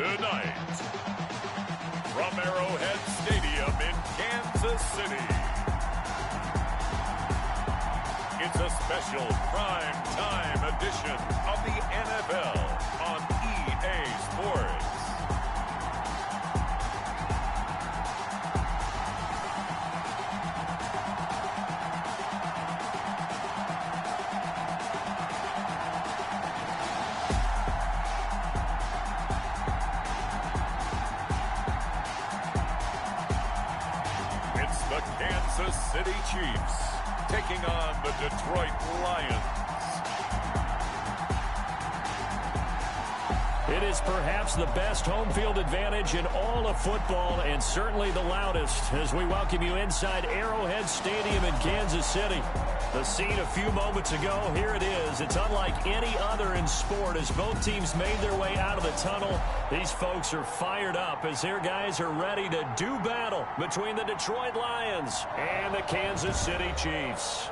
Tonight, from Arrowhead Stadium in Kansas City, it's a special prime time edition of the NFL on EA Sports. The Kansas City Chiefs taking on the Detroit Lions. It is perhaps the best home field advantage in all of football, and certainly the loudest, as we welcome you inside Arrowhead Stadium in Kansas City. The scene a few moments ago, here it is. It's unlike any other in sport as both teams made their way out of the tunnel. These folks are fired up as their guys are ready to do battle between the Detroit Lions and the Kansas City Chiefs.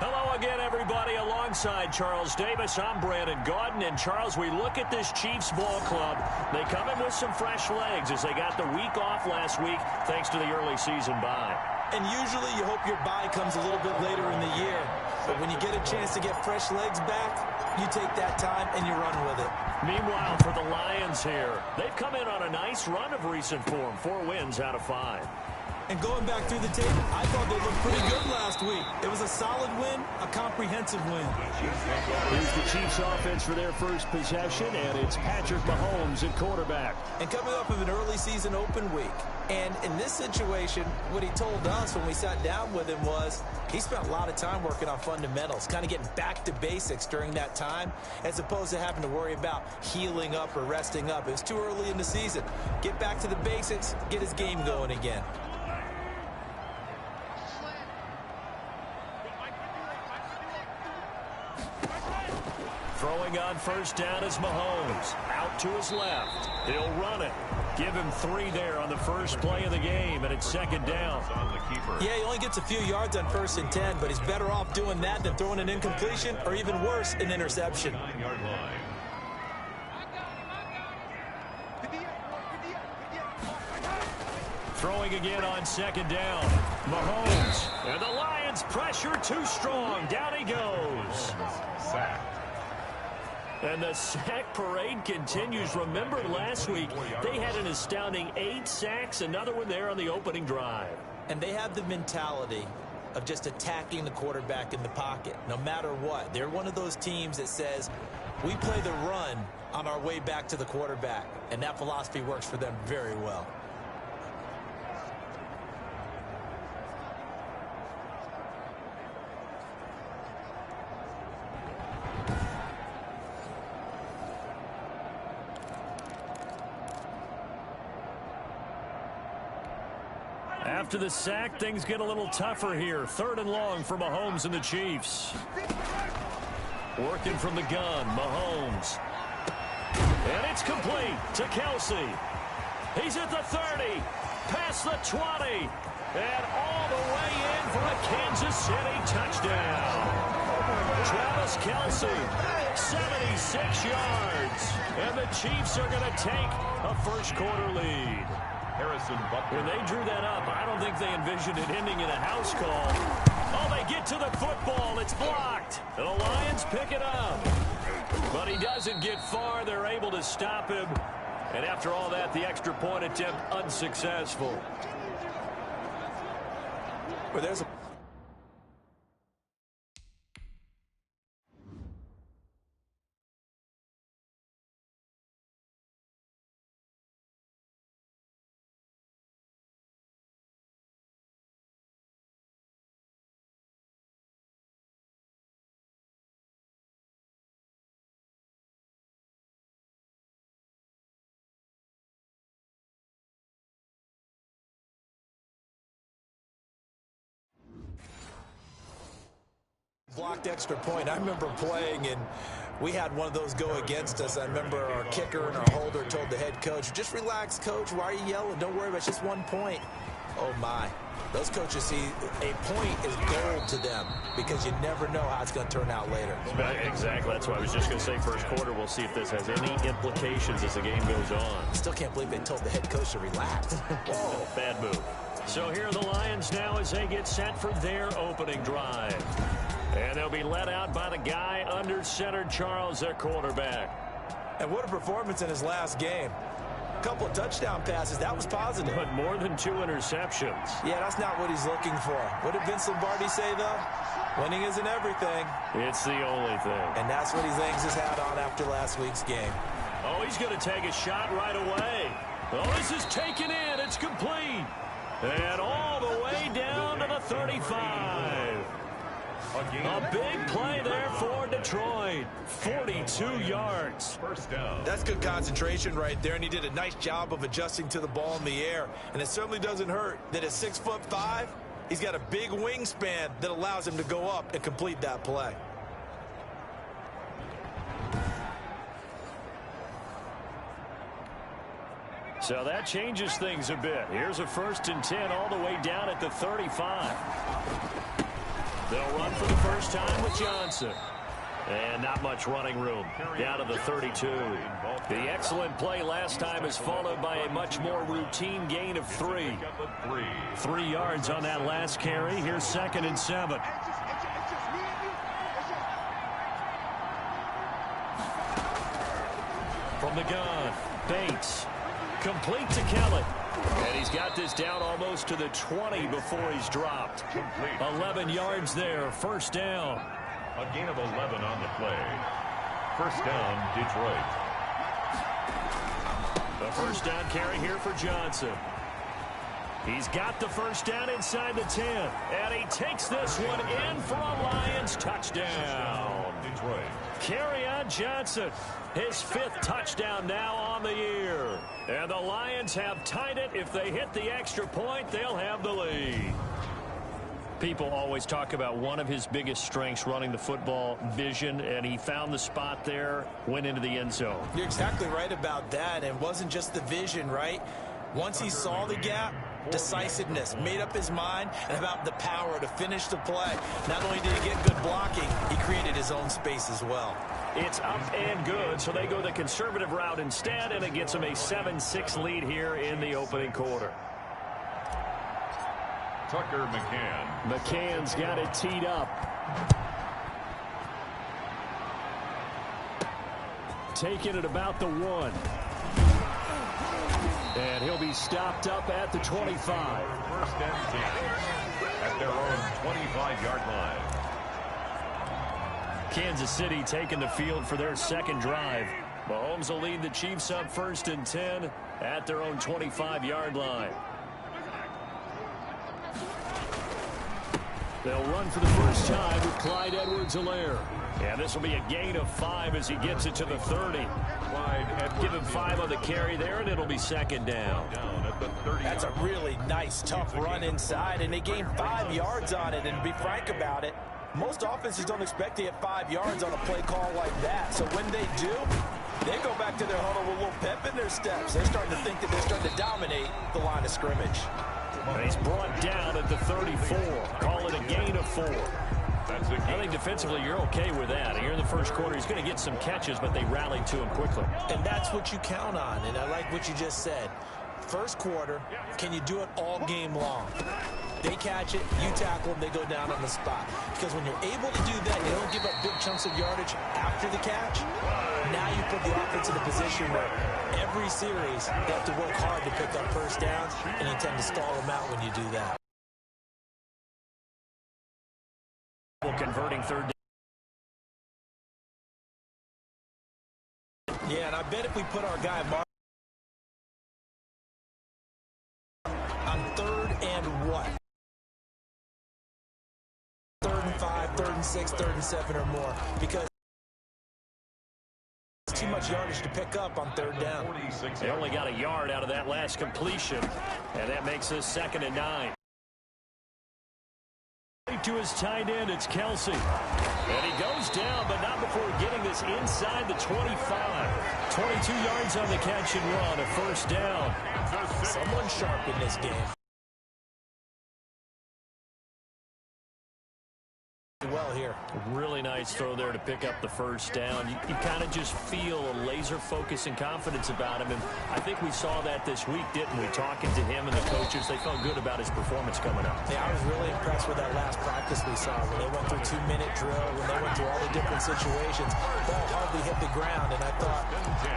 Hello again, everybody. Alongside Charles Davis, I'm Brandon Gaudin. And, Charles, we look at this Chiefs ball club. They come in with some fresh legs as they got the week off last week thanks to the early season bye. And usually you hope your bye comes a little bit later in the year. But when you get a chance to get fresh legs back, you take that time and you run with it. Meanwhile, for the Lions here, they've come in on a nice run of recent form. 4 wins out of 5. And going back through the tape, I thought they looked pretty good last week. It was a solid win, a comprehensive win. Here's the Chiefs offense for their first possession, and it's Patrick Mahomes at quarterback. And coming up of an early season open week. And in this situation, what he told us when we sat down with him was he spent a lot of time working on fundamentals, kind of getting back to basics during that time, as opposed to having to worry about healing up or resting up. It was too early in the season. Get back to the basics, get his game going again. Throwing on first down is Mahomes. Out to his left. He'll run it. Give him 3 there on the first play of the game, and it's second down. Yeah, he only gets a few yards on 1st and 10, but he's better off doing that than throwing an incompletion or even worse, an interception. Throwing again on second down. Mahomes. And the Lions pressure too strong. Down he goes. Sack. And the sack parade continues. Remember last week, they had an astounding 8 sacks, another one there on the opening drive. And they have the mentality of just attacking the quarterback in the pocket, no matter what. They're one of those teams that says, we play the run on our way back to the quarterback. And that philosophy works for them very well. After the sack, things get a little tougher here. 3rd and long for Mahomes and the Chiefs. Working from the gun, Mahomes. And it's complete to Kelsey. He's at the 30, past the 20, and all the way in for a Kansas City touchdown. Travis Kelsey, 76 yards. And the Chiefs are going to take a first-quarter lead. When they drew that up, I don't think they envisioned it ending in a house call. Oh, they get to the football. It's blocked. And the Lions pick it up. But he doesn't get far. They're able to stop him. And after all that, the extra point attempt unsuccessful. Well, there's a blocked extra point. I remember playing, and we had one of those go against us. I remember our kicker and our holder told the head coach, just relax, coach. Why are you yelling? Don't worry about it. It's just 1 point. Oh, my. Those coaches see a point is gold to them because you never know how it's going to turn out later. Exactly. That's what I was just going to say. First quarter, we'll see if this has any implications as the game goes on. Still can't believe they told the head coach to relax. Whoa, bad move. So here are the Lions now as they get set for their opening drive. And they'll be led out by the guy under center, Charles, their quarterback. And what a performance in his last game. A couple of touchdown passes. That was positive. But more than 2 interceptions. Yeah, that's not what he's looking for. What did Vince Lombardi say, though? Winning isn't everything. It's the only thing. And that's what he hangs his hat on after last week's game. Oh, he's going to take a shot right away. Oh, this is taken in. It's complete. And all the way down to the 35. A big play there for Detroit. 42 yards. First down. That's good concentration right there, and he did a nice job of adjusting to the ball in the air. And it certainly doesn't hurt that at 6'5", he's got a big wingspan that allows him to go up and complete that play. So that changes things a bit. Here's a 1st and 10 all the way down at the 35. They'll run for the first time with Johnson. And not much running room. Down to the 32. The excellent play last time is followed by a much more routine gain of 3. 3 yards on that last carry. Here's 2nd and 7. From the gun, Bates. Complete to Kelly. And he's got this down almost to the 20 before he's dropped. 11 yards there. First down. A gain of 11 on the play. First down, Detroit. The first down carry here for Johnson. He's got the first down inside the 10. And he takes this one in for a Lions touchdown. Detroit. Kerryon Johnson. His 5th touchdown now on the year. And the Lions have tied it. If they hit the extra point, they'll have the lead. People always talk about one of his biggest strengths, running the football, vision, and he found the spot there, went into the end zone. You're exactly right about that. And it wasn't just the vision, right? Once he saw the gap, decisiveness, made up his mind, and about the power to finish the play. Not only did he get good blocking, he created his own space as well. It's up and good, so they go the conservative route instead, and it gets them a 7-6 lead here in the opening quarter. Tucker McCann. McCann's got it teed up. Taking it about the 1. And he'll be stopped up at the 25. First and 10 at their own 25-yard line. Kansas City taking the field for their 2nd drive. Mahomes will lead the Chiefs up 1st and 10 at their own 25-yard line. They'll run for the first time with Clyde Edwards-Helaire. And this will be a gain of 5 as he gets it to the 30. Give him 5 on the carry there, and it'll be 2nd down. That's a really nice, tough run inside, and they gained 5 yards on it. And to be frank about it, most offenses don't expect to get 5 yards on a play call like that. So when they do, they go back to their huddle with a little pep in their steps. They're starting to think that they're starting to dominate the line of scrimmage. And he's brought down at the 34. Call it a gain of 4. I think defensively you're okay with that. Here in the first quarter, he's going to get some catches, but they rallied to him quickly. And that's what you count on, and I like what you just said. First quarter, can you do it all game long? They catch it, you tackle them, they go down on the spot. Because when you're able to do that, you don't give up big chunks of yardage after the catch. Now you put the offense in a position where every series they have to work hard to pick up first downs, and you tend to stall them out when you do that. Converting 3rd down. Yeah, and I bet if we put our guy Mark on 3rd and what? 3rd and 5, 3rd and 6, 3rd and 7 or more, because it's too much yardage to pick up on 3rd down. They only got a yard out of that last completion, and that makes this 2nd and 9. To his tight end, it's Kelsey. And he goes down, but not before getting this inside the 25. 22 yards on the catch and run, a first down. Someone sharp in this game. well here. Really nice throw there to pick up the first down. You kind of just feel a laser focus and confidence about him, and I think we saw that this week, didn't we? Talking to him and the coaches, they felt good about his performance coming up. Yeah, I was really impressed with that last practice we saw when they went through 2-minute drill, when they went through all the different situations. Ball hardly hit the ground, and I thought,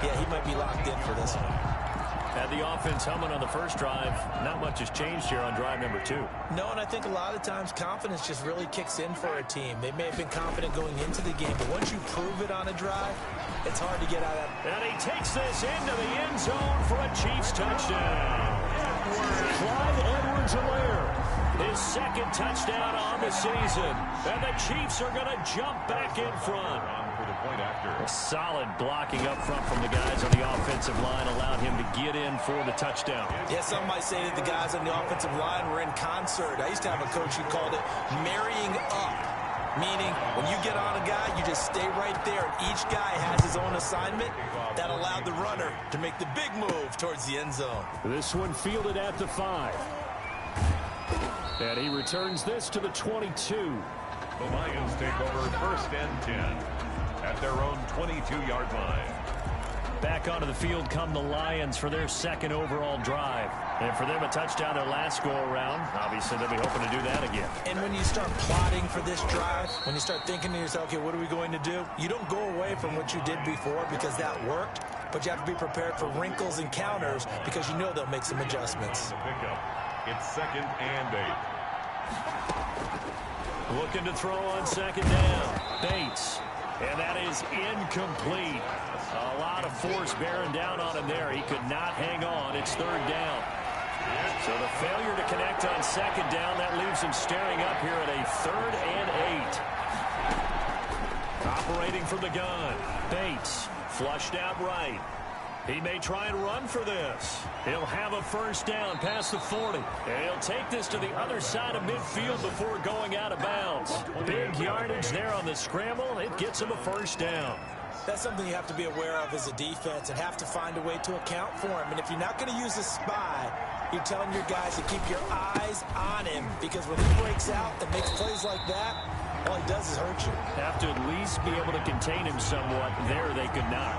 yeah, he might be locked in for this one. Had the offense humming on the first drive. Not much has changed here on drive number 2. No, and I think a lot of times confidence just really kicks in for a team. They may have been confident going into the game, but once you prove it on a drive, it's hard to get out of that. And he takes this into the end zone for a Chiefs touchdown. Clyde Edwards-Helaire, his second touchdown on the season. And the Chiefs are going to jump back in front. A solid blocking up front from the guys on the offensive line allowed him to get in for the touchdown. Yeah, some might say that the guys on the offensive line were in concert. I used to have a coach who called it marrying up, meaning when you get on a guy, you just stay right there. Each guy has his own assignment. That allowed the runner to make the big move towards the end zone. This one fielded at the 5. And he returns this to the 22. The Lions take over 1st and 10. At their own 22-yard line. Back onto the field come the Lions for their second overall drive. And for them, a touchdown their last go-around. Obviously, they'll be hoping to do that again. And when you start plotting for this drive, when you start thinking to yourself, okay, what are we going to do? You don't go away from what you did before because that worked, but you have to be prepared for wrinkles and counters because you know they'll make some adjustments. It's 2nd and 8. Looking to throw on 2nd down. Bates. And that is incomplete. A lot of force bearing down on him there. He could not hang on. It's 3rd down. So the failure to connect on 2nd down, that leaves him staring up here at a 3rd and 8. Operating from the gun. Bates flushed out right. He may try and run for this. He'll have a first down past the 40. And he'll take this to the other side of midfield before going out of bounds. Big yardage there on the scramble. It gets him a first down. That's something you have to be aware of as a defense and have to find a way to account for him. And if you're not going to use a spy, you're telling your guys to keep your eyes on him. Because when he breaks out and makes plays like that, all he does is hurt you. Have to at least be able to contain him somewhat. There they could not.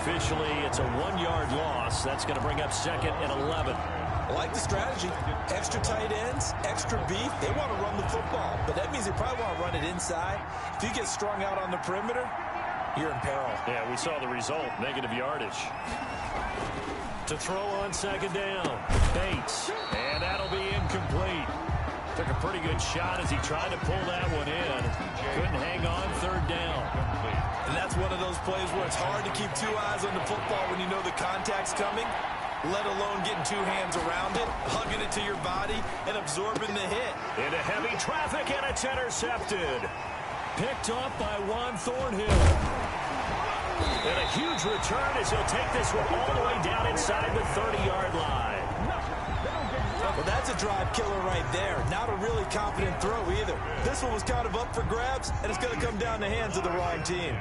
Officially, it's a 1-yard loss. That's going to bring up 2nd and 11. I like the strategy. Extra tight ends, extra beef. They want to run the football, but that means they probably want to run it inside. If you get strung out on the perimeter, you're in peril. Yeah, we saw the result. Negative yardage. To throw on 2nd down. Bates. And that'll be incomplete. Took a pretty good shot as he tried to pull that one in. Couldn't hang on. 3rd down. And that's one of those plays where it's hard to keep 2 eyes on the football when you know the contact's coming, let alone getting 2 hands around it, hugging it to your body, and absorbing the hit. Into heavy traffic, and it's intercepted. Picked off by Juan Thornhill. And a huge return as he'll take this one all the way down inside the 30-yard line. Well, that's a drive killer right there. Not a really confident throw either. This one was kind of up for grabs, and it's going to come down the hands of the wrong team.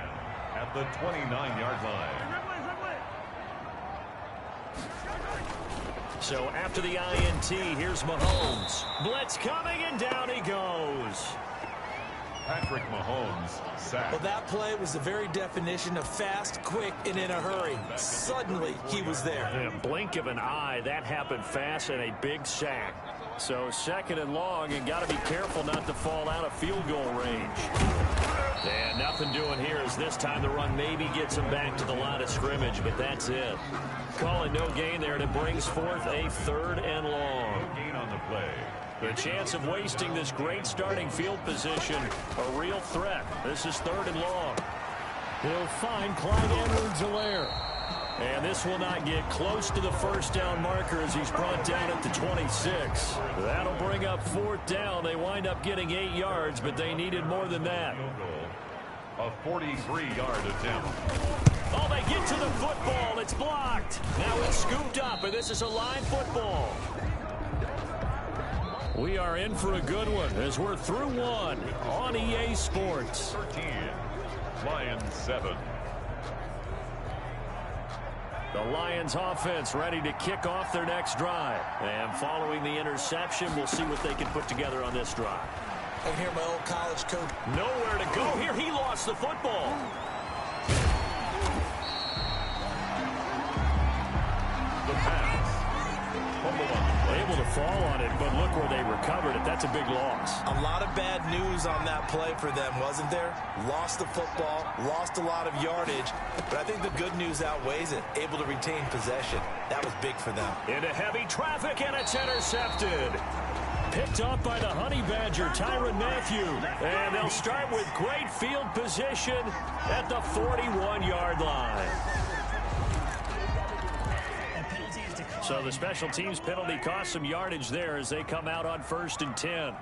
At the 29-yard line. So after the INT, here's Mahomes. Blitz coming, and down he goes. Patrick Mahomes sacked. Well, that play was the very definition of fast, quick, and in a hurry. Suddenly, he was there. In a blink of an eye, that happened fast and a big sack. So 2nd and long, and got to be careful not to fall out of field goal range. And nothing doing here as this time the run maybe gets him back to the line of scrimmage, but that's it. Calling no gain there, and it brings forth a 3rd and long. No gain on the play. The chance of wasting this great starting field position, a real threat. This is 3rd and long. He'll find Clyde Edwards-Helaire. And this will not get close to the first down marker as he's brought down at the 26. That'll bring up 4th down. They wind up getting 8 yards, but they needed more than that. A 43-yard attempt. Oh, they get to the football. It's blocked. Now it's scooped up, and this is a line football. We are in for a good one as we're through one on EA Sports. 13, Lions 7. The Lions offense ready to kick off their next drive. And following the interception, we'll see what they can put together on this drive. I can hear my old college coach. Nowhere to go here. He lost the football. The pass. Able to fall on it, but look where they recovered it. That's a big loss. A lot of bad news on that play for them, wasn't there? Lost the football, lost a lot of yardage, but I think the good news outweighs it. Able to retain possession. That was big for them. Into heavy traffic, and it's intercepted. Picked off by the Honey Badger, Tyrann Mathieu. And they'll start with great field position at the 41-yard line. So the special teams penalty cost some yardage there as they come out on 1st and 10.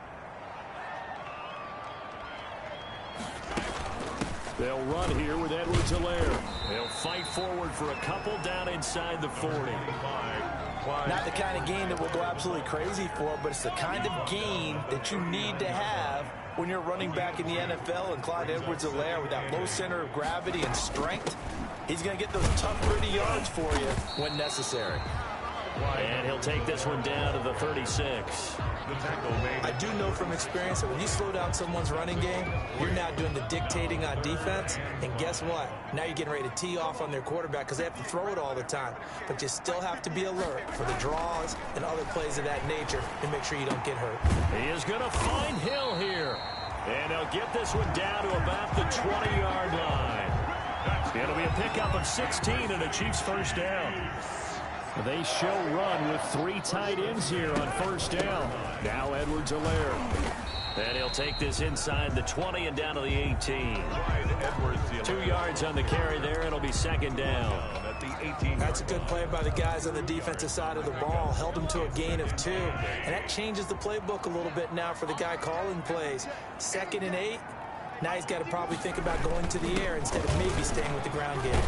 They'll run here with Edwards-Helaire. They'll fight forward for a couple down inside the 40. Not the kind of game that we'll go absolutely crazy for, but it's the kind of game that you need to have when you're running back in the NFL. And Clyde Edwards-Helaire, with that low center of gravity and strength, he's going to get those tough, gritty yards for you when necessary. And he'll take this one down to the 36. I do know from experience that when you slow down someone's running game, you're now doing the dictating on defense. And guess what? Now you're getting ready to tee off on their quarterback because they have to throw it all the time. But you still have to be alert for the draws and other plays of that nature and make sure you don't get hurt. He is going to find Hill here. And he'll get this one down to about the 20-yard line. It'll be a pickup of 16 and a Chiefs first down. They show run with 3 tight ends here on 1st down. Now Edwards-Helaire. And he'll take this inside the 20 and down to the 18. 2 yards on the carry there. It'll be 2nd down. That's a good play by the guys on the defensive side of the ball. Held him to a gain of 2. And that changes the playbook a little bit now for the guy calling plays. 2nd and 8. Now he's got to probably think about going to the air instead of maybe staying with the ground game.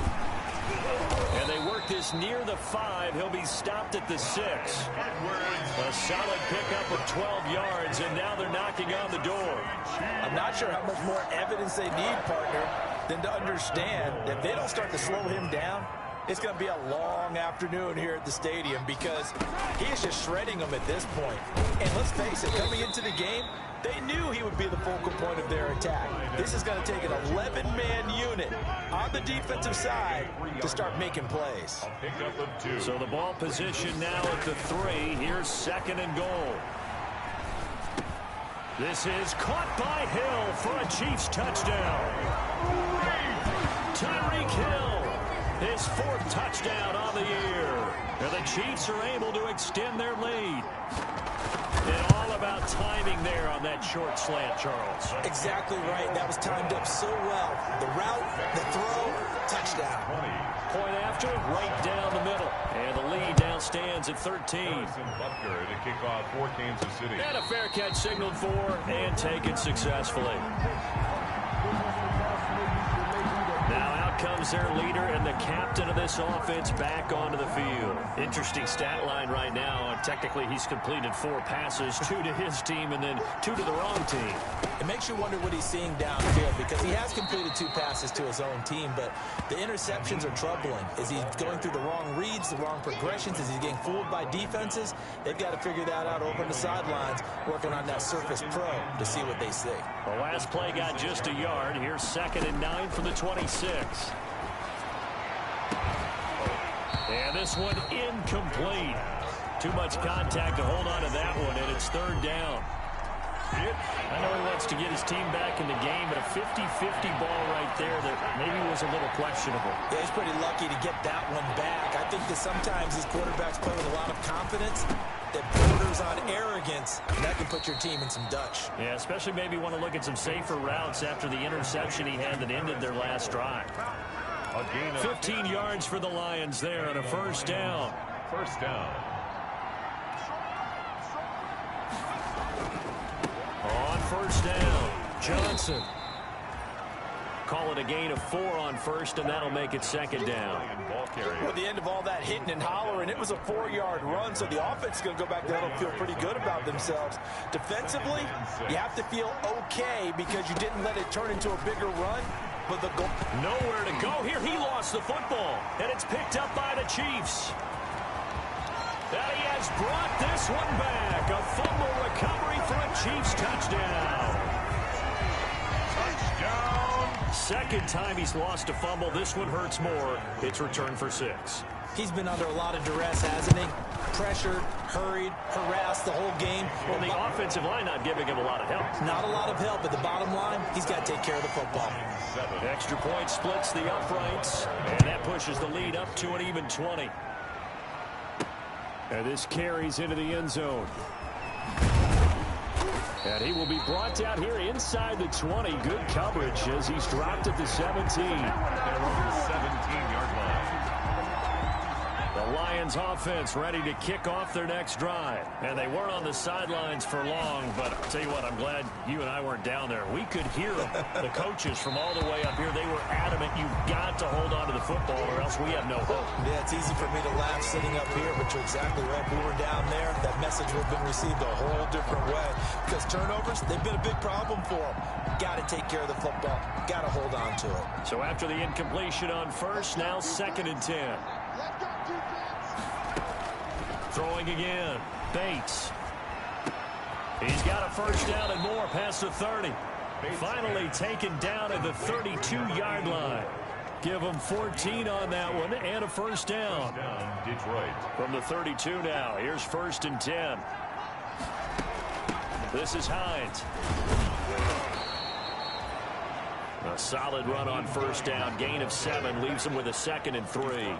And they work this near the 5. He'll be stopped at the 6. A solid pickup of 12 yards, and now they're knocking on the door. I'm not sure how much more evidence they need, partner, than to understand that if they don't start to slow him down, it's going to be a long afternoon here at the stadium because he is just shredding them at this point. And let's face it, coming into the game, they knew he would be the focal point of their attack. This is going to take an 11-man unit on the defensive side to start making plays. So the ball position now at the 3. Here's 2nd and goal. This is caught by Hill for a Chiefs touchdown. Tyreek Hill, his 4th touchdown on the year. And the Chiefs are able to extend their lead. And all about timing there on that short slant, Charles. Exactly right. That was timed up so well. The route, the throw, touchdown. Point after, right down the middle. And the lead now stands at 13. To kick off for Kansas City. And a fair catch signaled for and taken successfully. Now out comes their leader and the captain of this offense back onto the field. Interesting stat line right now. Technically, he's completed 4 passes, 2 to his team and then 2 to the wrong team. It makes you wonder what he's seeing downfield because he has completed 2 passes to his own team, but the interceptions are troubling. Is he going through the wrong reads, the wrong progressions? Is he getting fooled by defenses? They've got to figure that out over on the sidelines, working on that Surface Pro to see what they see. The last play got just a yard. Here's 2nd and 9 from the 26. And this one incomplete. Too much contact to hold on to that one, and it's 3rd down. I know he wants to get his team back in the game, but a 50-50 ball right there that maybe was a little questionable. Yeah, he's pretty lucky to get that one back. I think that sometimes these quarterbacks play with a lot of confidence that borders on arrogance, and that can put your team in some Dutch. Yeah, especially maybe want to look at some safer routes after the interception he had that ended their last drive. 15 yards for the Lions there on a 1st down. 1st down. On 1st down, Johnson. Call it a gain of 4 on 1st, and that'll make it 2nd down. At the end of all that hitting and hollering, it was a 4-yard run, so the offense is going to go back there and feel pretty good about themselves. Defensively, you have to feel okay because you didn't let it turn into a bigger run. But the goal. Nowhere to go here. He lost the football, and it's picked up by the Chiefs. And he has brought this one back. A fumble recovery for a Chiefs touchdown. Second time he's lost a fumble. This one hurts more. It's returned for 6. He's been under a lot of duress, hasn't he? Pressured, hurried, harassed the whole game. Well, the offensive line not giving him a lot of help. Not a lot of help, but the bottom line, he's got to take care of the football. Extra point splits the uprights, and that pushes the lead up to an even 20. And this carries into the end zone. And he will be brought down here inside the 20. Good coverage as he's dropped at the 17. They're on the 17-yard line. The Lions offense ready to kick off their next drive. And they weren't on the sidelines for long, but I'll tell you what, I'm glad you and I weren't down there. We could hear the coaches from all the way up here. They were adamant, you've got to hold on to the football or else we have no hope. Yeah, it's easy for me to laugh sitting up here, but you're exactly right. If we were down there, that message would have been received a whole different way. Because turnovers, they've been a big problem for them. Got to take care of the football. Got to hold on to it. So after the incompletion on first, now 2nd and 10. Throwing again. Bates. He's got a first down and more past the 30. Finally taken down at the 32-yard line. Give him 14 on that one and a first down. Detroit. From the 32 now. Here's 1st and 10. This is Hines. A solid run on first down. Gain of 7 leaves him with a 2nd and 3.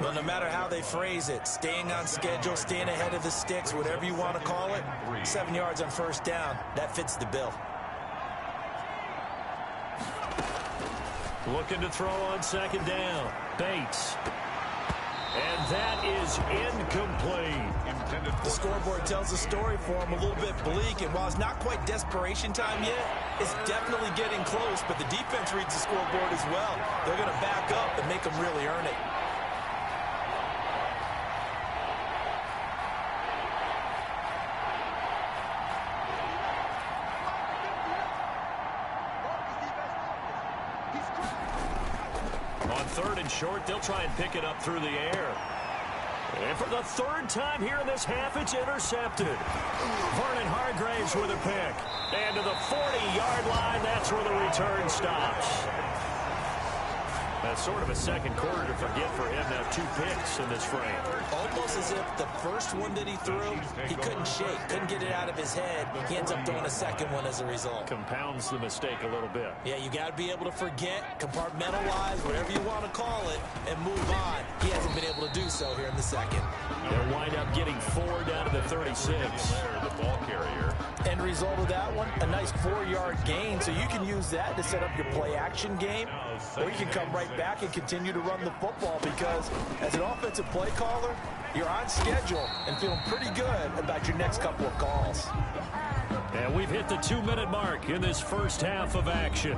Well, no matter how they phrase it, staying on schedule, staying ahead of the sticks, whatever you want to call it, 7 yards on first down, that fits the bill. Looking to throw on 2nd down. Bates. And that is incomplete. The scoreboard tells the story for him, a little bit bleak, and while it's not quite desperation time yet, it's definitely getting close, but the defense reads the scoreboard as well. They're going to back up and make them really earn it. On 3rd and short, they'll try and pick it up through the air. And for the 3rd time here in this half, it's intercepted. Vernon Hargraves with a pick. And to the 40-yard line, that's where the return stops. That's sort of a second quarter to forget for him. Now 2 picks in this frame. Almost as if the first one that he threw, he couldn't shake, couldn't get it out of his head. He ends up throwing a second one as a result. Compounds the mistake a little bit. Yeah, you got to be able to forget, compartmentalize, whatever you want to call it, and move on. He hasn't been able to do so here in the second. They'll wind up getting 4 down to the 36. The ball carrier. End result of that one, a nice 4-yard gain, so you can use that to set up your play-action game, or you can come right back and continue to run the football because as an offensive play caller, you're on schedule and feeling pretty good about your next couple of calls. And we've hit the 2-minute mark in this first half of action.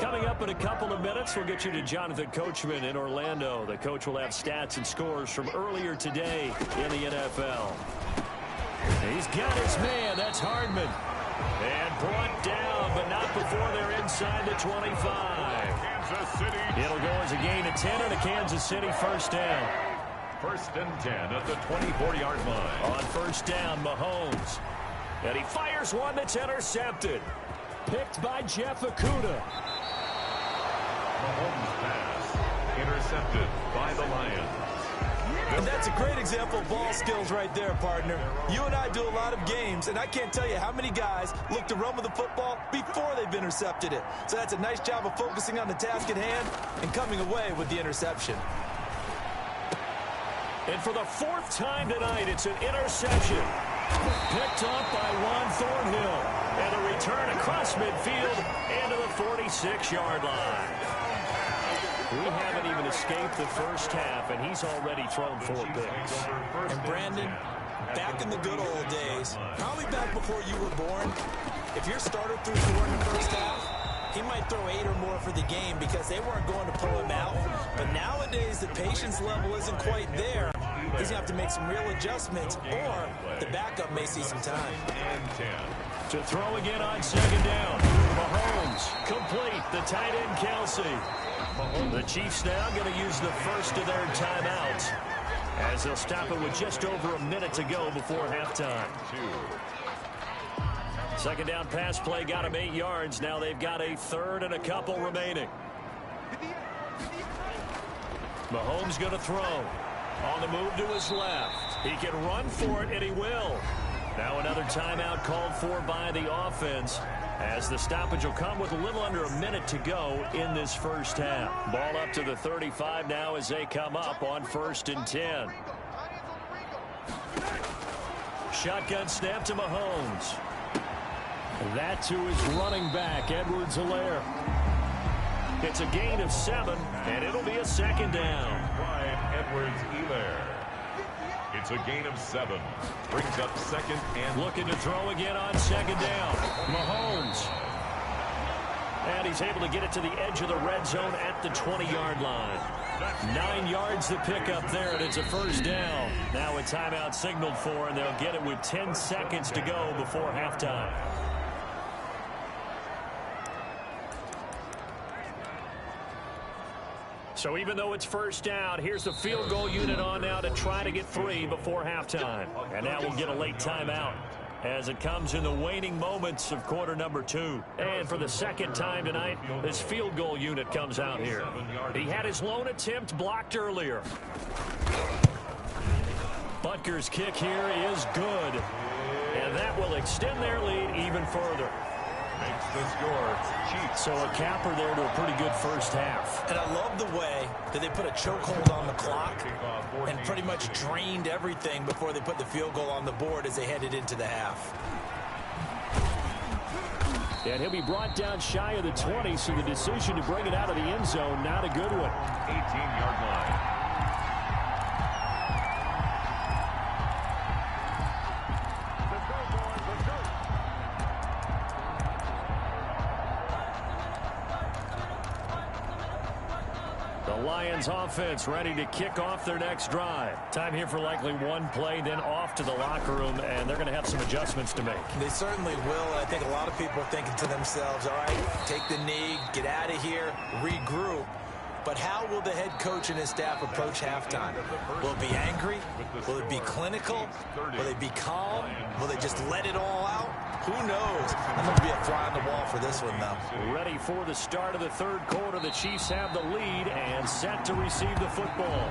Coming up in a couple of minutes, we'll get you to Jonathan Coachman in Orlando. The coach will have stats and scores from earlier today in the NFL. He's got his man. That's Hardman. And brought down, but not before they're inside the 25. Kansas City. It'll go as a gain of 10 and a Kansas City first down. 1st and 10 at the 24-yard line. On first down, Mahomes. And he fires one that's intercepted. Picked by Jeff Okudah. Mahomes pass. Intercepted by the Lions. And that's a great example of ball skills right there, partner. You and I do a lot of games, and I can't tell you how many guys look to run with the football before they've intercepted it. So that's a nice job of focusing on the task at hand and coming away with the interception. And for the 4th time tonight, it's an interception. Picked off by Juan Thornhill. And a return across midfield and to the 46-yard line. We haven't even escaped the first half, and he's already thrown 4 picks. And Brandon, back in the good old days, probably back before you were born, if your starter threw 4 in the first half, he might throw 8 or more for the game because they weren't going to pull him out. But nowadays, the patience level isn't quite there. He's going to have to make some real adjustments, or the backup may see some time. And 10. To throw again on 2nd down. Mahomes complete. The tight end, Kelsey. The Chiefs now going to use the first of their timeouts as they'll stop it with just over a minute to go before halftime. Second down pass play got him 8 yards. Now they've got a third and a couple remaining. Mahomes going to throw. On the move to his left. He can run for it, and he will. Now another timeout called for by the offense, as the stoppage will come with a little under a minute to go in this first half. Ball up to the 35 now as they come up on 1st and 10. Shotgun snap to Mahomes. That to his running back, Edwards-Helaire. It's a gain of 7, and it'll be a second down. Edwards-Helaire. It's a gain of 7. Brings up second and... Looking to throw again on second down. Mahomes. And he's able to get it to the edge of the red zone at the 20-yard line. 9 yards to pick up there, and it's a first down. Now a timeout signaled for, and they'll get it with 10 seconds to go before halftime. So even though it's first down, here's the field goal unit on now to try to get 3 before halftime. And now we'll get a late timeout as it comes in the waning moments of quarter number 2. And for the second time tonight, this field goal unit comes out here. He had his lone attempt blocked earlier. Butker's kick here is good. And that will extend their lead even further. Makes the score. So a capper there to a pretty good first half. And I love the way that they put a chokehold on the clock and pretty much drained everything before they put the field goal on the board as they headed into the half. And he'll be brought down shy of the 20, so the decision to bring it out of the end zone, not a good one. 18-yard line. Lions offense ready to kick off their next drive. Time here for likely one play, then off to the locker room, and they're going to have some adjustments to make. They certainly will, and I think a lot of people are thinking to themselves, all right, take the knee, get out of here, regroup. But how will the head coach and his staff approach halftime? Will it be angry? Will it be clinical? Will they be calm? Will they just let it all out? Who knows? I'm going to be a fly on the wall for this one, though. Ready for the start of the third quarter. The Chiefs have the lead and set to receive the football.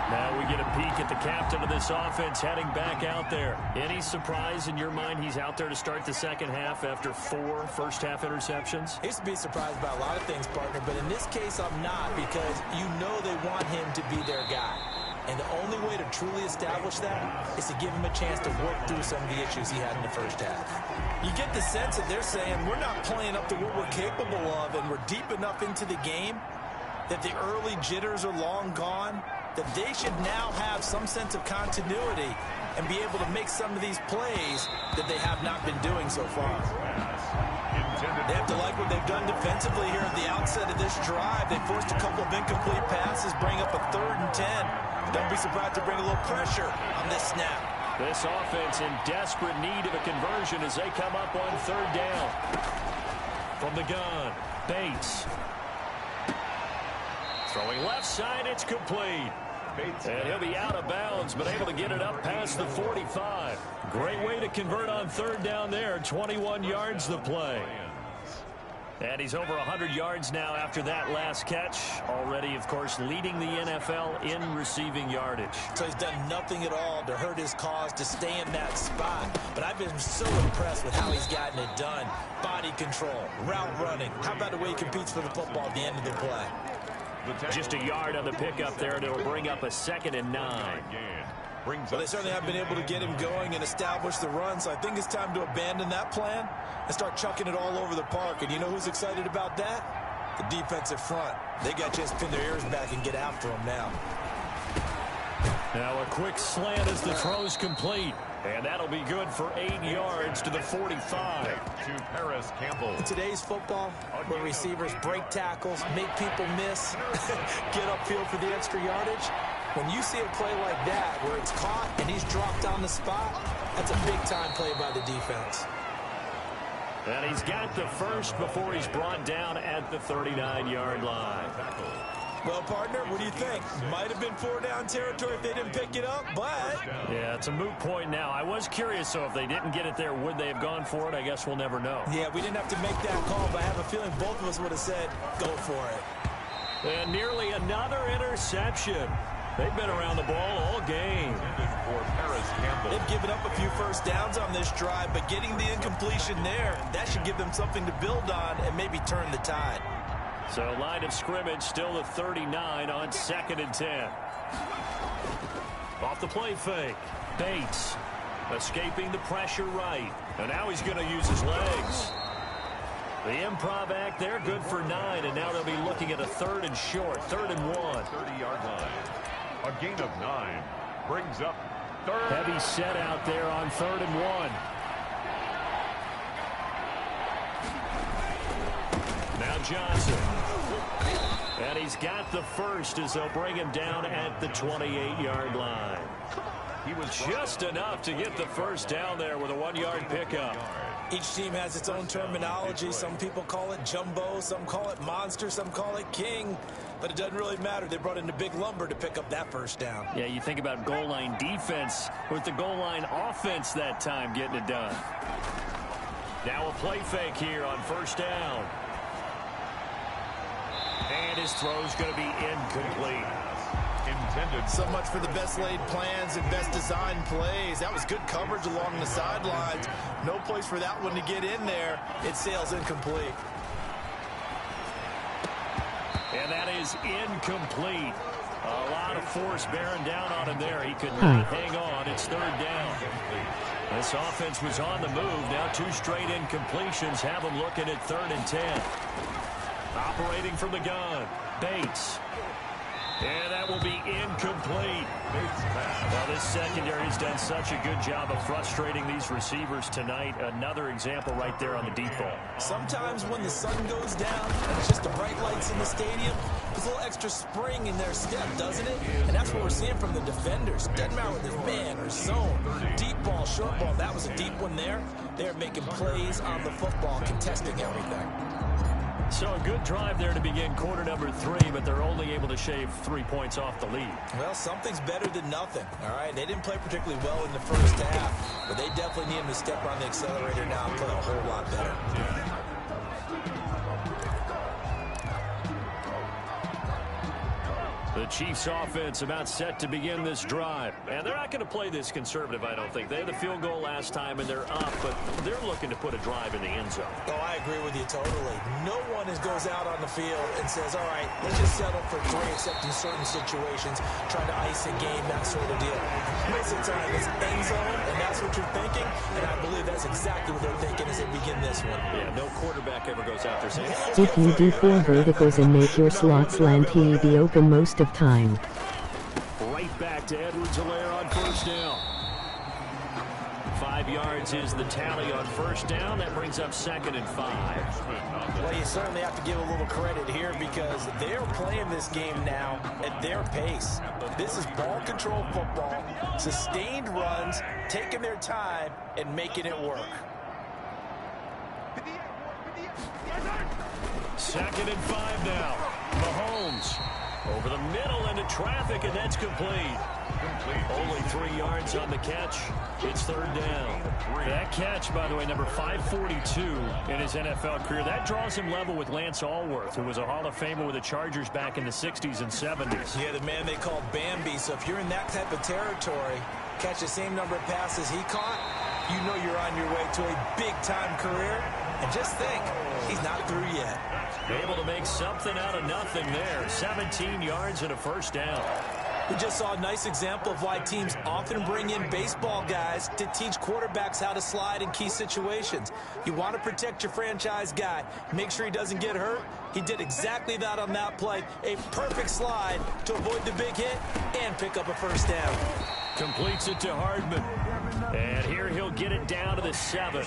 Now we get a peek at the captain of this offense heading back out there. Any surprise in your mind he's out there to start the second half after 4 first-half interceptions? I used to be surprised by a lot of things, partner, but in this case I'm not, because you know they want him to be their guy. And the only way to truly establish that is to give him a chance to work through some of the issues he had in the first half. You get the sense that they're saying we're not playing up to what we're capable of, and we're deep enough into the game that the early jitters are long gone, that they should now have some sense of continuity and be able to make some of these plays that they have not been doing so far. They have to like what they've done defensively here at the outset of this drive. They forced a couple of incomplete passes, bring up a 3rd and 10. Don't be surprised to bring a little pressure on this snap. This offense in desperate need of a conversion as they come up on 3rd down. From the gun, Bates. Throwing left side, it's complete. And he'll be out of bounds, but able to get it up past the 45. Great way to convert on 3rd down there. 21 yards the play. And he's over 100 yards now after that last catch. Already, of course, leading the NFL in receiving yardage. So he's done nothing at all to hurt his cause, to stay in that spot. But I've been so impressed with how he's gotten it done. Body control, route running. How about the way he competes for the football at the end of the play? Just a yard on the pickup there, and it'll bring up a 2nd and 9. Well, they certainly have been able to get him going and establish the run, so I think it's time to abandon that plan and start chucking it all over the park. And you know who's excited about that? The defensive front. They got to just pin their ears back and get after him now. Now a quick slant as the throw's complete. And that'll be good for 8 yards to the 45. To Paris Campbell. In today's football, where receivers break tackles, make people miss, get upfield for the extra yardage, when you see a play like that where it's caught and he's dropped on the spot, that's a big-time play by the defense. And he's got the first before he's brought down at the 39-yard line. Well, partner, what do you think? Might have been 4-down territory if they didn't pick it up, but... Yeah, it's a moot point now. I was curious, so if they didn't get it there, would they have gone for it? I guess we'll never know. Yeah, we didn't have to make that call, but I have a feeling both of us would have said, go for it. And nearly another interception. They've been around the ball all game. They've given up a few first downs on this drive, but getting the incompletion there, that should give them something to build on and maybe turn the tide. So line of scrimmage still the 39 on 2nd and 10. Off the play fake. Bates escaping the pressure right. And now he's going to use his legs. The improv act there, good for 9. And now they'll be looking at a 3rd and short. 3rd and 1. 30-yard line. A gain of 9 brings up 3rd. Heavy set out there on 3rd and 1. Now Johnson. And he's got the first as they'll bring him down at the 28-yard line. He was just enough to get the first down there with a 1-yard pickup. Each team has its own terminology. Some people call it jumbo, some call it monster, some call it king. But it doesn't really matter. They brought in the big lumber to pick up that first down. Yeah, you think about goal line defense with the goal line offense that time getting it done. Now a play fake here on first down. And his throw's going to be incomplete. Intended. So much for the best laid plans and best designed plays. That was good coverage along the sidelines. No place for that one to get in there. It sails incomplete. And that is incomplete. A lot of force bearing down on him there. He could not hang on. It's 3rd down. This offense was on the move. Now 2 straight incompletions have them looking at 3rd and 10. Operating from the gun. Bates. And that will be incomplete. Well, this secondary has done such a good job of frustrating these receivers tonight. Another example right there on the deep ball. Sometimes when the sun goes down and it's just the bright lights in the stadium, there's a little extra spring in their step, doesn't it? And that's what we're seeing from the defenders. Doesn't matter whether it's man or zone, deep ball, short ball. That was a deep one there. They're making plays on the football, contesting everything. So a good drive there to begin quarter number 3, but they're only able to shave 3 points off the lead. Well, something's better than nothing, all right? They didn't play particularly well in the first half, but they definitely need them to step on the accelerator now and play a whole lot better. The Chiefs offense about set to begin this drive. And they're not going to play this conservative, I don't think. They had the field goal last time, and they're up, but they're looking to put a drive in the end zone. Oh, I agree with you totally. No one goes out on the field and says, all right, let's just settle for 3, except in certain situations, trying to ice a game, that sort of deal. Most of the time, it's end zone, and that's what you're thinking, and I believe that's exactly what they're thinking as they begin this one. Yeah, no quarterback ever goes out there saying, if you do 4 verticals and make your slots land, he'll be open most of time. Right back to Edwards-Helaire on first down. 5 yards is the tally on first down. That brings up 2nd and 5. Well, you certainly have to give a little credit here because they're playing this game now at their pace. This is ball control football, sustained runs, taking their time and making it work. 2nd and 5 now. Mahomes over the middle into traffic, and that's complete. Only 3 yards on the catch. It's 3rd down. That catch, by the way, number 542 in his NFL career. That draws him level with Lance Allworth, who was a Hall of Famer with the Chargers back in the 60s and 70s. Yeah, the man they called Bambi. So if you're in that type of territory, catch the same number of passes he caught, you know you're on your way to a big-time career. And just think, he's not through yet. Able to make something out of nothing there. 17 yards and a first down. We just saw a nice example of why teams often bring in baseball guys to teach quarterbacks how to slide in key situations. You want to protect your franchise guy. Make sure he doesn't get hurt. He did exactly that on that play. A perfect slide to avoid the big hit and pick up a first down. Completes it to Hardman. And here he'll get it down to the 7.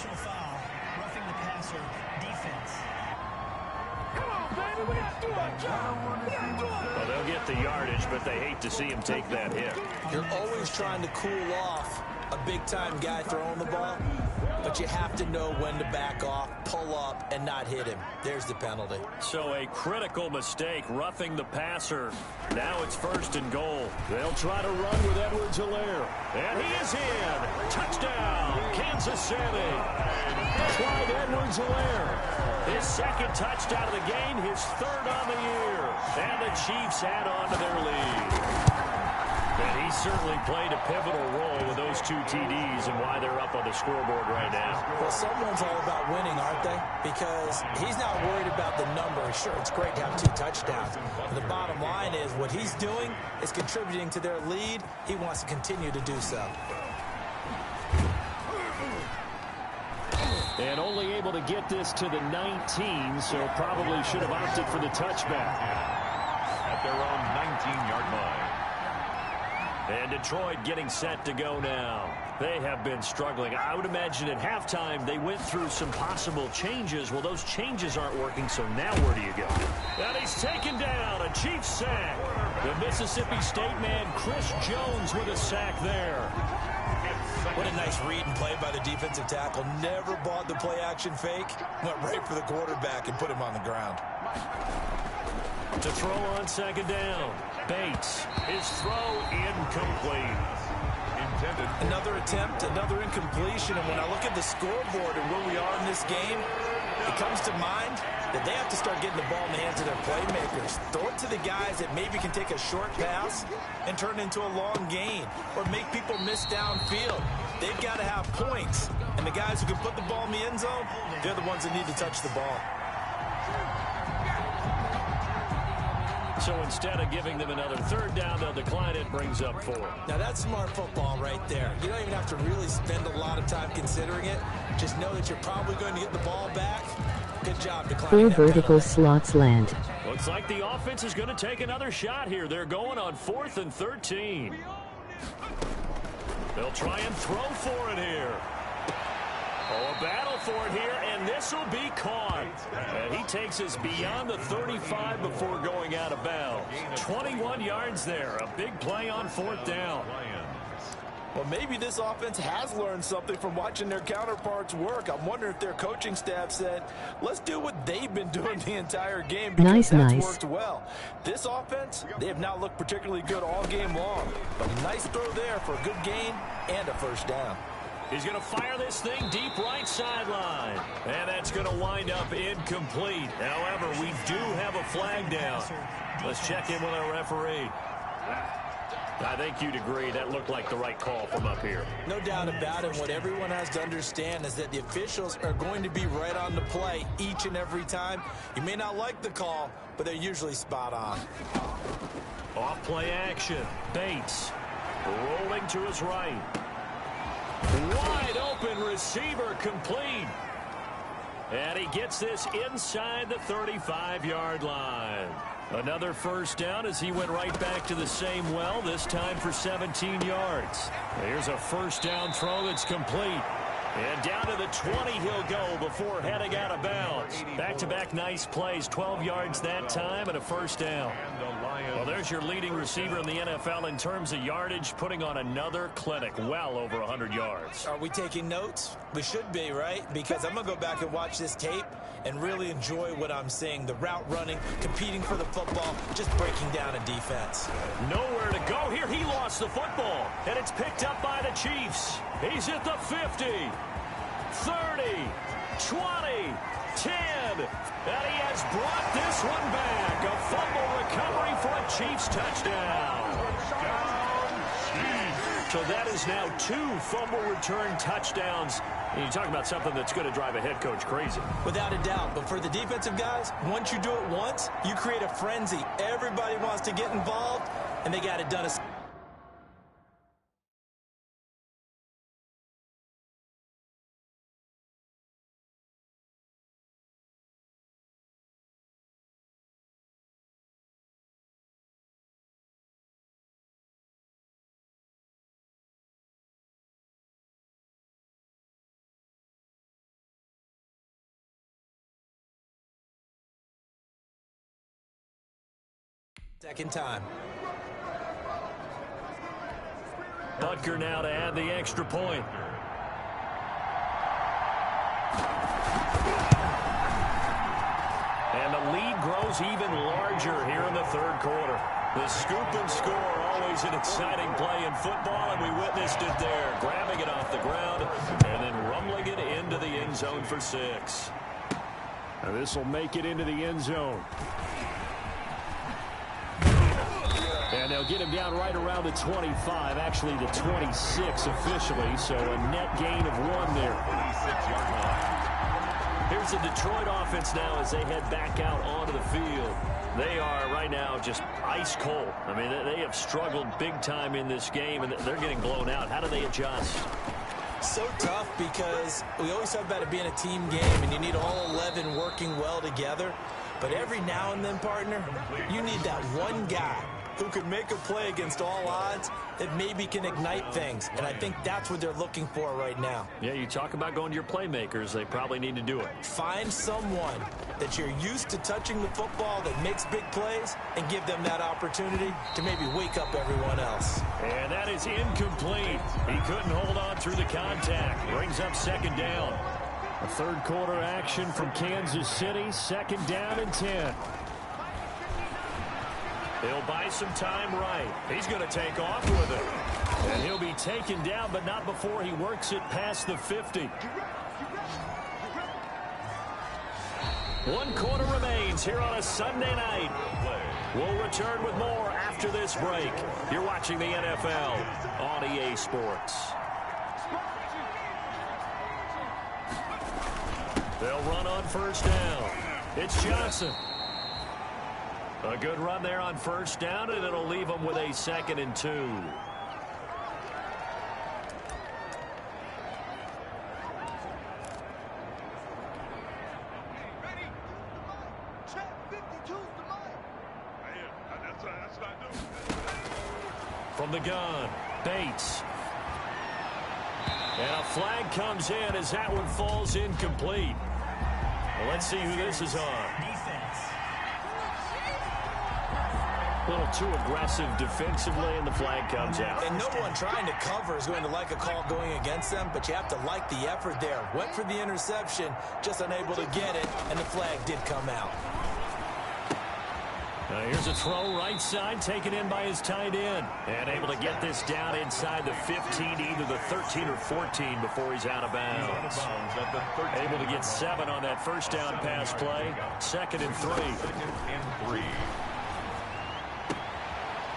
Well, they'll get the yardage, but they hate to see him take that hit. You're always trying to cool off a big-time guy throwing the ball. but you have to know when to back off, pull up, and not hit him. There's the penalty. So a critical mistake, roughing the passer. Now it's 1st and goal. They'll try to run with Edwards-Helaire. And he is in. Touchdown, Kansas City. Clyde Edwards-Helaire. His 2nd touchdown of the game, his 3rd on the year. And the Chiefs add on to their lead. And he certainly played a pivotal role with those 2 TDs and why they're up on the scoreboard right now. Well, someone's all about winning, aren't they? Because he's not worried about the number. Sure, it's great to have 2 touchdowns. But the bottom line is what he's doing is contributing to their lead. He wants to continue to do so. And only able to get this to the 19, so probably should have opted for the touchback. At their own 19-yard line. And Detroit getting set to go now. They have been struggling. I would imagine at halftime they went through some possible changes. Well, those changes aren't working, so now where do you go? And he's taken down, a Chiefs sack. The Mississippi State man, Chris Jones, with a sack there. What a nice read and play by the defensive tackle. Never bought the play-action fake. Went right for the quarterback and put him on the ground. To throw on 2nd down. Bates, his throw incomplete. Intended. Another attempt, another incompletion. And when I look at the scoreboard and where we are in this game, it comes to mind that they have to start getting the ball in the hands of their playmakers. Throw it to the guys that maybe can take a short pass and turn it into a long gain or make people miss downfield. They've got to have points. And the guys who can put the ball in the end zone, they're the ones that need to touch the ball. So instead of giving them another 3rd down, they'll decline it, brings up 4. Now that's smart football right there. You don't even have to really spend a lot of time considering it. Just know that you're probably going to get the ball back. Good job declining. 4 vertical slots land. Looks like the offense is going to take another shot here. They're going on 4th and 13. They'll try and throw for it here. Oh, a battle for it here, and this will be caught. And he takes us beyond the 35 before going out of bounds. 21 yards there. A big play on 4th down. Well, maybe this offense has learned something from watching their counterparts work. I'm wondering if their coaching staff said, let's do what they've been doing the entire game, because that's worked well. This offense, they have not looked particularly good all game long. But a nice throw there for a good gain and a 1st down. He's going to fire this thing deep right sideline. And that's going to wind up incomplete. However, we do have a flag down. Let's check in with our referee. I think you'd agree that looked like the right call from up here. No doubt about it. What everyone has to understand is that the officials are going to be right on the play each and every time. You may not like the call, but they're usually spot on. Off play action. Bates rolling to his right. Wide open receiver complete. And he gets this inside the 35-yard line. Another 1st down as he went right back to the same well, this time for 17 yards. Here's a 1st down throw that's complete. And down to the 20 he'll go before heading out of bounds. Back-to-back nice plays, 12 yards that time and a 1st down. Well, there's your leading receiver in the NFL in terms of yardage, putting on another clinic, well over 100 yards. Are we taking notes? We should be, right? Because I'm going to go back and watch this tape and really enjoy what I'm seeing. The route running, competing for the football, just breaking down a defense. Nowhere to go here. He lost the football, and it's picked up by the Chiefs. He's at the 50, 30, 20, 10, and he has brought this one back. A fumble recovery for a Chiefs touchdown. So that is now 2 fumble return touchdowns. And you talk about something that's going to drive a head coach crazy. Without a doubt. But for the defensive guys, once you do it once, you create a frenzy. Everybody wants to get involved, and they got it done. Second time. Butker now to add the extra point. grows even larger here in the third quarter. The scoop and score, always an exciting play in football, and we witnessed it there. Grabbing it off the ground and then rumbling it into the end zone for 6. Now this will make it into the end zone. And they'll get him down right around the 25, actually the 26 officially, so a net gain of 1 there. Here's the Detroit offense now as they head back out onto the field. They are right now just ice cold. I mean, they have struggled big time in this game, and they're getting blown out. How do they adjust? So tough because we always talk about it being a team game, and you need all 11 working well together. But every now and then, partner, you need that one guy who can make a play against all odds that maybe can ignite things. And I think that's what they're looking for right now. Yeah, you talk about going to your playmakers. They probably need to do it. Find someone that you're used to touching the football that makes big plays and give them that opportunity to maybe wake up everyone else. And that is incomplete. He couldn't hold on through the contact. Brings up 2nd down. A third quarter action from Kansas City. 2nd down and 10. He'll buy some time right. He's going to take off with it. And he'll be taken down, but not before he works it past the 50. 1 quarter remains here on a Sunday night. We'll return with more after this break. You're watching the NFL on EA Sports. They'll run on 1st down. It's Johnson. A good run there on 1st down, and it'll leave them with a 2nd and 2. From the gun, Bates. And a flag comes in as that one falls incomplete. Well, let's see who this is on. A little too aggressive defensively, and the flag comes out. And no one trying to cover is going to like a call going against them, but you have to like the effort there. Went for the interception, just unable to get it, and the flag did come out. Here's a throw right side, taken in by his tight end. And able to get this down inside the 15, either the 13 or 14 before he's out of bounds. Able to get 7 on that 1st down pass play. 2nd and 3.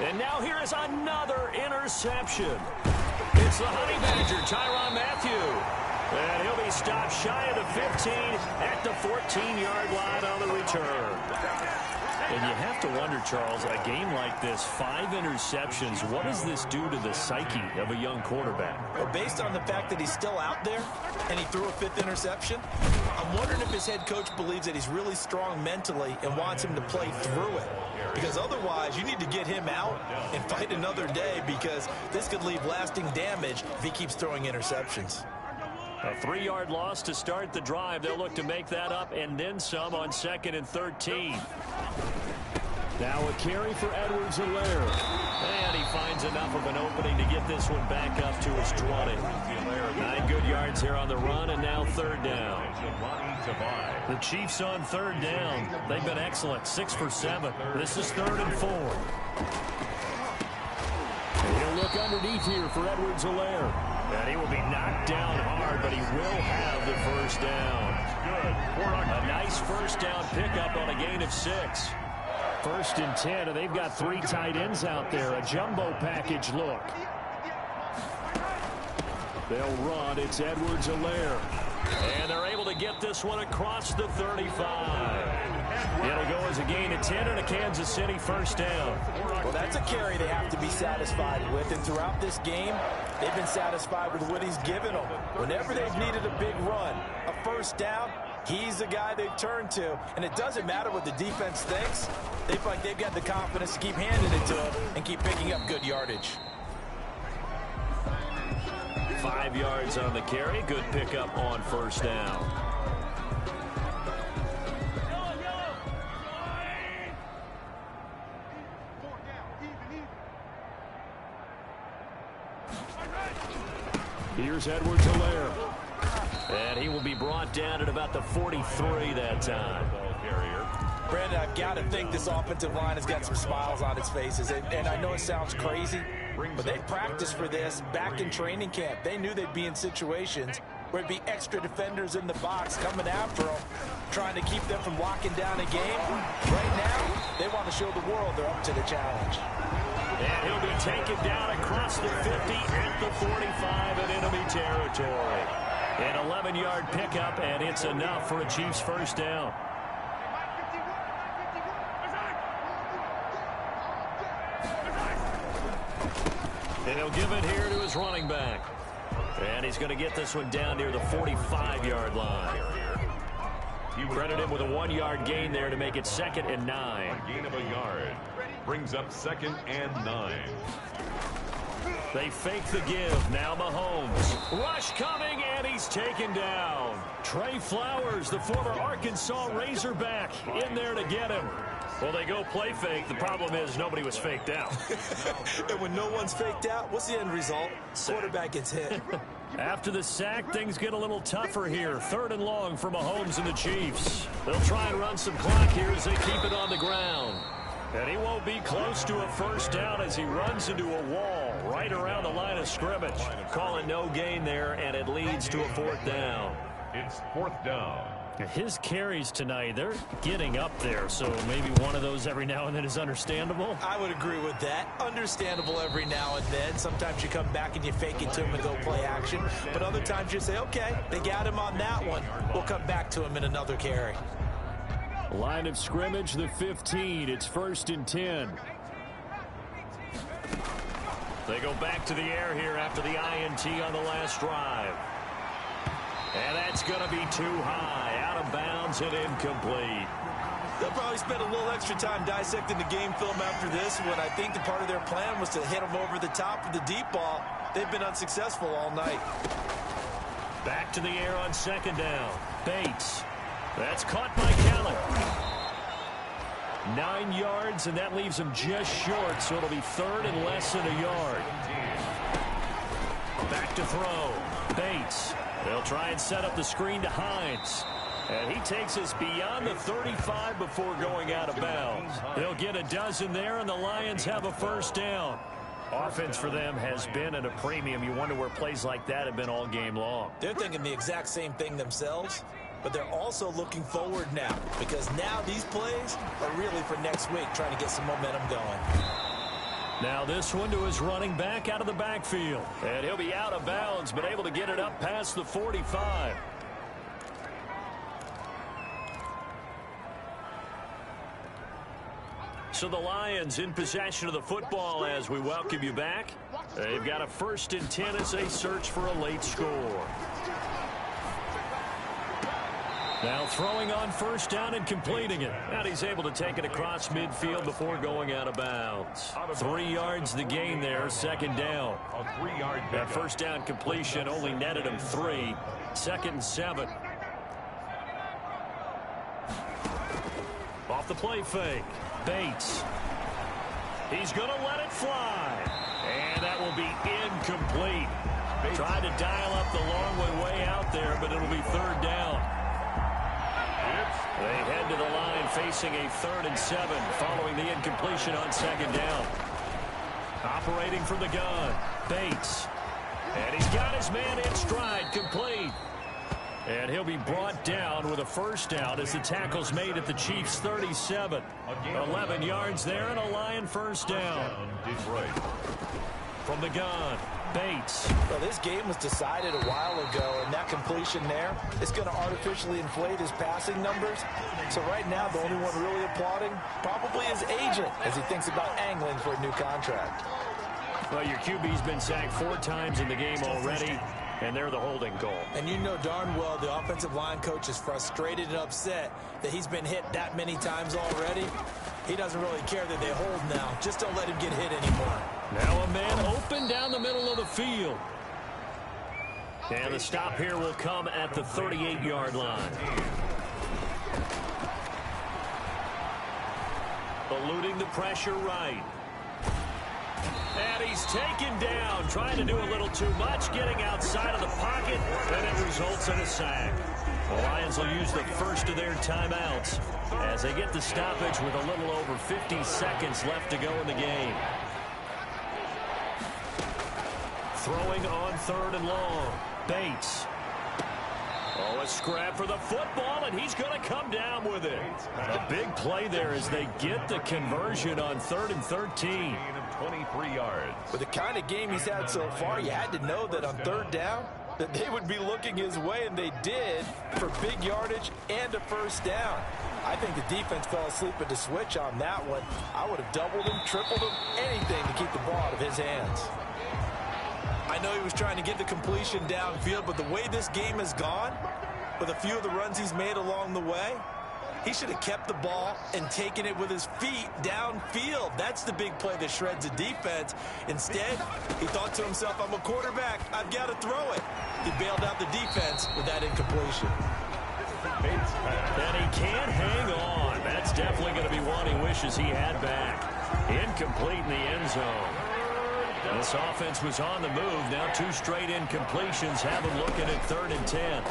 And now here is another interception. It's the Honey Badger, Tyrann Mathieu. And he'll be stopped shy of the 15 at the 14-yard line on the return. And you have to wonder, Charles, a game like this, 5 interceptions, what does this do to the psyche of a young quarterback? Well, based on the fact that he's still out there and he threw a 5th interception, I'm wondering if his head coach believes that he's really strong mentally and wants him to play through it. Because otherwise, you need to get him out and fight another day, because this could leave lasting damage if he keeps throwing interceptions. A 3-yard loss to start the drive. They'll look to make that up and then some on 2nd and 13. Now a carry for Edwards-Helaire. And he finds enough of an opening to get this one back up to his 20. 9 good yards here on the run, and now 3rd down. The Chiefs on 3rd down. They've been excellent, 6 for 7. This is 3rd and 4. He'll look underneath here for Edwards-Helaire. And he will be knocked down hard, but he will have the 1st down. A nice 1st down pickup on a gain of 6. 1st and 10, and they've got 3 tight ends out there. A jumbo package look. They'll run. It's Edwards-Helaire. And they're able to get this one across the 35. It'll go as a gain of 10 and a Kansas City 1st down. Well, that's a carry they have to be satisfied with. And throughout this game, they've been satisfied with what he's given them. Whenever they've needed a big run, a 1st down, he's the guy they've turned to. And it doesn't matter what the defense thinks. They feel like they've got the confidence to keep handing it to him and keep picking up good yardage. 5 yards on the carry. Good pickup on 1st down. Here's Edwards-Helaire. And he will be brought down at about the 43 that time. Brandon, I've got to think this offensive line has got some smiles on its faces. And I know it sounds crazy, but they practiced for this back in training camp. They knew they'd be in situations where it'd be extra defenders in the box coming after them, trying to keep them from locking down a game. Right now, they want to show the world they're up to the challenge. And he'll be taken down across the 50 at the 45 in enemy territory. An 11-yard pickup, and it's enough for a Chiefs first down. And he'll give it here to his running back. And he's going to get this one down near the 45-yard line. You credit him with a 1-yard gain there to make it 2nd and 9. A gain of a yard brings up 2nd and 9. They fake the give. Now Mahomes. Rush coming, and he's taken down. Trey Flowers, the former Arkansas Razorback, in there to get him. Well, they go play fake. The problem is nobody was faked out. And when no one's faked out, what's the end result? Quarterback gets hit. After the sack, things get a little tougher here. 3rd and long for Mahomes and the Chiefs. They'll try and run some clock here as they keep it on the ground. And he won't be close to a first down as he runs into a wall right around the line of scrimmage. Calling no gain there, and it leads to a 4th down. It's 4th down. His carries tonight, they're getting up there, so maybe one of those every now and then is understandable. I would agree with that. Understandable every now and then. Sometimes you come back and you fake it to him and go play action. But other times you say, okay, they got him on that one. We'll come back to him in another carry. Line of scrimmage, the 15. It's 1st and 10. They go back to the air here after the INT on the last drive. And that's going to be too high. Out of bounds and incomplete. They'll probably spend a little extra time dissecting the game film after this, when I think the part of their plan was to hit them over the top of the deep ball. They've been unsuccessful all night. Back to the air on 2nd down. Bates. That's caught by Kellen. 9 yards, and that leaves him just short, so it'll be 3rd and less than a yard. Back to throw. Bates. They'll try and set up the screen to Hines. And he takes us beyond the 35 before going out of bounds. They'll get a dozen there, and the Lions have a first down. Offense for them has been at a premium. You wonder where plays like that have been all game long. They're thinking the exact same thing themselves, but they're also looking forward now, because now these plays are really for next week, trying to get some momentum going. Now this one to his running back out of the backfield. And he'll be out of bounds, but able to get it up past the 45. So the Lions in possession of the football as we welcome you back. They've got a 1st and 10 as they search for a late score. Now throwing on 1st down and completing it. And he's able to take it across midfield before going out of bounds. 3 yards the gain there, 2nd down. A 3-yard That 1st down completion only netted him 3. 2nd and 7. Off the play fake. Bates. He's going to let it fly. And that will be incomplete. Tried to dial up the long way out there, but it'll be 3rd down. They head to the line facing a 3rd and 7 following the incompletion on 2nd down. Operating from the gun, Bates. And he's got his man in stride, complete. And he'll be brought down with a first down as the tackle's made at the Chiefs' 37. 11 yards there and a Lion first down. From the gun, Bates. Well, this game was decided a while ago, and that completion there is going to artificially inflate his passing numbers. So right now, the only one really applauding probably his agent as he thinks about angling for a new contract. Well, your QB's been sacked 4 times in the game already, and they're the holding goal. And you know darn well the offensive line coach is frustrated and upset that he's been hit that many times already. He doesn't really care that they hold now. Just don't let him get hit anymore. Now a man open down the middle of the field. And the stop here will come at the 38-yard line. Eluding the pressure right. And he's taken down, trying to do a little too much, getting outside of the pocket, and it results in a sack. The Lions will use the first of their timeouts as they get the stoppage with a little over 50 seconds left to go in the game. Throwing on 3rd and long. Bates. Oh, a scrap for the football, and he's going to come down with it. A big play there as they get the conversion on 3rd and 13. 23 yards. With the kind of game he's had so far, you had to know that on 3rd down, that they would be looking his way, and they did, for big yardage and a first down. I think the defense fell asleep at the switch on that one. I would have doubled him, tripled him, anything to keep the ball out of his hands. I know he was trying to get the completion downfield, but the way this game has gone, with a few of the runs he's made along the way, he should have kept the ball and taken it with his feet downfield. That's the big play that shreds the defense. Instead, he thought to himself, I'm a quarterback. I've got to throw it. He bailed out the defense with that incompletion. And he can't hang on. That's definitely going to be one he wishes he had back. Incomplete in the end zone. This offense was on the move. Now 2 straight incompletions have him looking at 3rd and 10.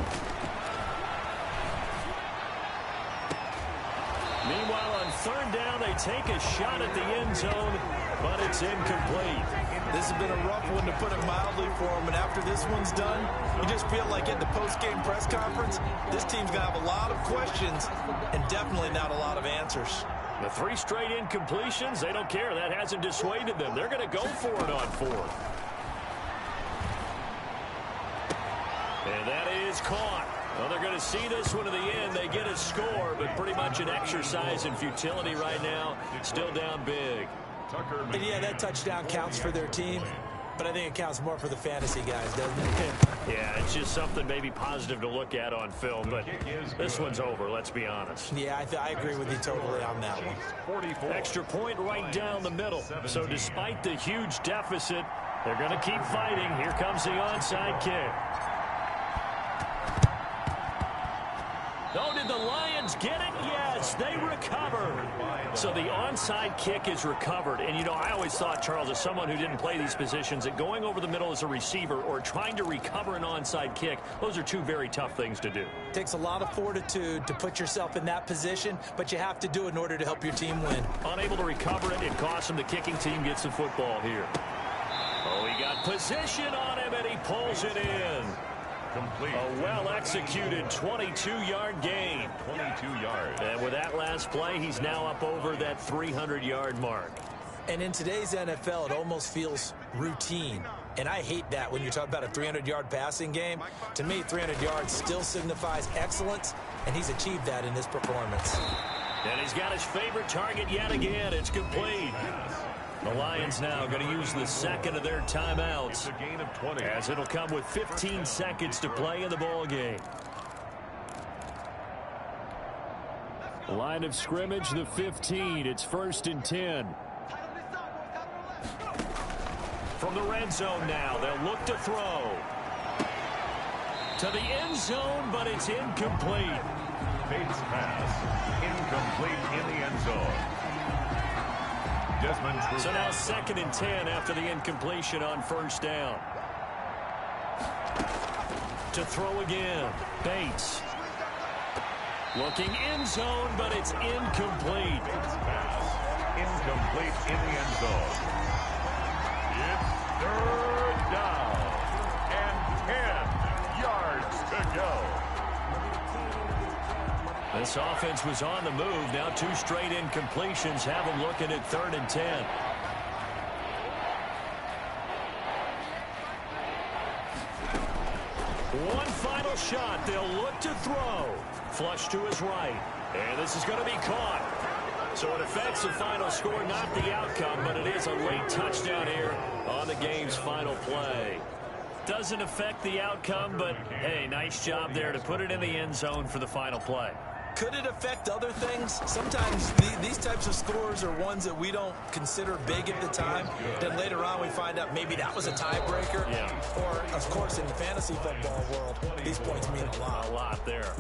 Meanwhile, on 3rd down, they take a shot at the end zone, but it's incomplete. This has been a rough one, to put it mildly, for him. And after this one's done, you just feel like at the post-game press conference, this team's going to have a lot of questions and definitely not a lot of answers. The 3 straight incompletions, they don't care. That hasn't dissuaded them. They're going to go for it on 4th. And that is caught. Well, they're going to see this one to the end. They get a score, but pretty much an exercise in futility right now. Still down big. And yeah, that touchdown counts for their team, but I think it counts more for the fantasy guys, doesn't it? Yeah, it's just something maybe positive to look at on film, but this one's over, let's be honest. Yeah, I agree with you totally on that one. Extra point right down the middle. So despite the huge deficit, they're going to keep fighting. Here comes the onside kick. Oh, did the Lions get it? Yes, they recovered. So the onside kick is recovered. And, you know, I always thought, Charles, as someone who didn't play these positions, that going over the middle as a receiver or trying to recover an onside kick, those are 2 very tough things to do. It takes a lot of fortitude to put yourself in that position, but you have to do it in order to help your team win. Unable to recover it, it costs him. The kicking team gets the football here. Oh, he got position on him, and he pulls it in. Complete. A well-executed 22-yard gain. 22 yards. And with that last play, he's now up over that 300-yard mark. And in today's NFL, it almost feels routine. And I hate that when you're talking about a 300-yard passing game. To me, 300 yards still signifies excellence, and he's achieved that in this performance. And he's got his favorite target yet again. It's complete. The Lions now going to use the second of their timeouts, A gain of 20. as it'll come with 15 seconds to play in the ball game. Line of scrimmage, the 15. It's 1st and 10. From the red zone now, they'll look to throw. To the end zone, but it's incomplete. Bates pass. Incomplete in the end zone. So now 2nd and 10 after the incompletion on 1st down. To throw again. Bates. Looking end zone, but it's incomplete. Bates pass. Incomplete in the end zone. It's 3rd down. And 10 yards to go. This offense was on the move. Now 2 straight incompletions have them looking at 3rd and 10. One final shot. They'll look to throw. Flush to his right. And this is going to be caught. So it affects the final score, not the outcome, but it is a late touchdown here on the game's final play. Doesn't affect the outcome, but, hey, nice job there to put it in the end zone for the final play. Could it affect other things? Sometimes these types of scores are ones that we don't consider big at the time. Then later on we find out maybe that was a tiebreaker. Yeah. Or, of course, in the fantasy football world, these points mean a lot. A lot there.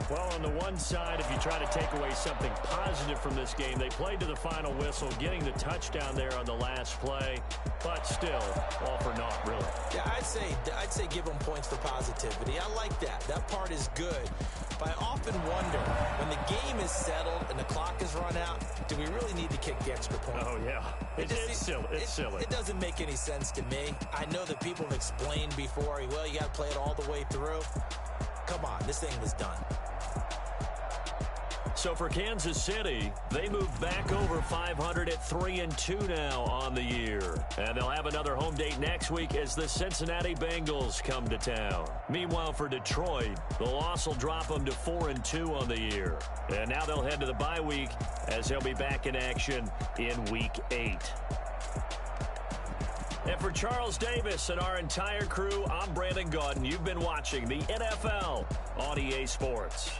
Well, on the one side, if you try to take away something positive from this game, they played to the final whistle, getting the touchdown there on the last play, but still, all for naught, really. Yeah, I'd say give them points for positivity. I like that. That part is good. But I often wonder, when the game is settled and the clock is run out, do we really need to kick the extra point? Oh, yeah. It's silly. It's silly. It doesn't make any sense to me. I know that people have explained before, well, you got to play it all the way through. Come on, this thing was done. So for Kansas City, they move back over 500 at 3-2 now on the year. And they'll have another home date next week as the Cincinnati Bengals come to town. Meanwhile, for Detroit, the loss will drop them to 4-2 on the year. And now they'll head to the bye week as they'll be back in action in Week 8. And for Charles Davis and our entire crew, I'm Brandon Gaudin. You've been watching the NFL on EA Sports.